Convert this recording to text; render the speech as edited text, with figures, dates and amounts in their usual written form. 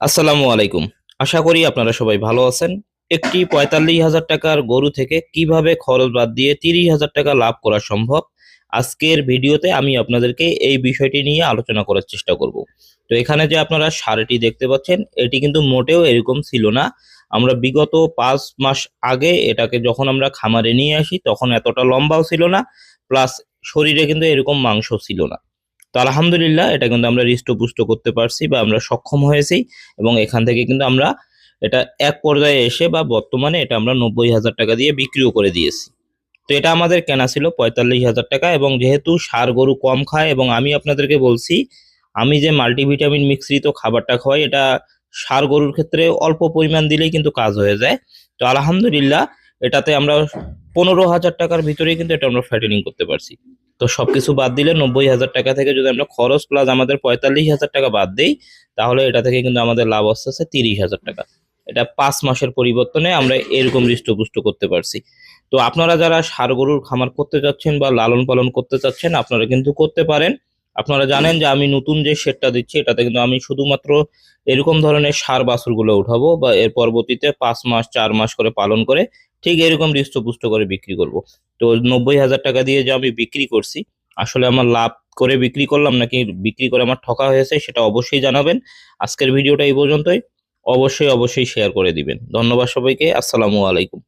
আসসালামু আলাইকুম। আশা করি আপনারা সবাই ভালো আছেন। একটি ৪৫,০০০ টাকার গরু থেকে কিভাবে খরচ বাদ দিয়ে ৩০,০০০ টাকা লাভ করা সম্ভব? আজকের ভিডিওতে আমি আপনাদেরকে এই বিষয়টি নিয়ে আলোচনা করার চেষ্টা করব। তো এখানে যে আপনারা ষাঁড়টি দেখতে পাচ্ছেন, এটি কিন্তু মোটেও এরকম ছিল না। আমরা বিগত ৫ মাস আগে এটাকে যখন আমরা খামারে নিয়ে আসি, তখন এতটা লম্বাও ছিল না, প্লাস শরীরে কিন্তু এরকম মাংস ছিল না। তো আলহামদুলিল্লাহ এটা কিন্তু আমরা হৃষ্টপুষ্ট করতে পারছি বা আমরা সক্ষম হয়েছি, এবং এখান থেকে কিন্তু আমরা এটা এক পর্যায়ে এসে বা বর্তমানে এটা আমরা ৯০,০০০ টাকা দিয়ে বিক্রিও করে দিয়েছি। তো এটা আমাদের কেনা ছিল ৪৫,০০০ টাকা, এবং যেহেতু ষাঁড় গরু কম খায়, এবং আমি আপনাদেরকে বলছি আমি যে মাল্টিভিটামিন মিশ্রিত খাবারটা খাওয়াই, এটা ষাঁড় গরুর ক্ষেত্রে অল্প পরিমাণ দিলেই কিন্তু কাজ হয়ে যায়। তো আলহামদুলিল্লাহ এটাতে আমরা ১৫,০০০ টাকার ভিতরেই কিন্তু এটা আমরা ফ্যাটেনিং করতে পারছি। তো সবকিছু বাদ দিলে ৯০,০০০ টাকা থেকে যদি আমরা খরচ প্লাস আমাদের ৪৫,০০০ টাকা বাদ দেই, তাহলে এটা থেকে কিন্তু আমাদের লাভ আসতেছে ৩০,০০০ টাকা। এটা ৫ মাসের পরিবর্তনে আমরা এরকম হৃষ্টপুষ্ট করতে পারছি। তো আপনারা যারা ষাঁড় গরুর খামার করতে চাচ্ছেন বা লালন পালন করতে চাচ্ছেন, আপনারা কিন্তু করতে পারেন। আপনারা জানেন যে আমি নতুন যে শেডটা দিচ্ছি, এটাতে কিন্তু আমি শুধুমাত্র এরকম ধরনের ষাঁড় বাছুরগুলো উঠাবো, বা এর পরবর্তীতে ৫ মাস ৪ মাস করে পালন করে ঠিক এরকম হৃষ্টপুষ্ট করে বিক্রি করব। তো ৯০,০০০ টাকা দিয়ে যে আমি বিক্রি করছি, আসলে আমার লাভ করে বিক্রি করলাম নাকি বিক্রি করে আমার ঠকা হয়েছে, সেটা অবশ্যই জানাবেন। আজকের ভিডিওটা এই পর্যন্তই। অবশ্যই শেয়ার করে দিবেন। ধন্যবাদ সবাইকে। আসসালামু আলাইকুম।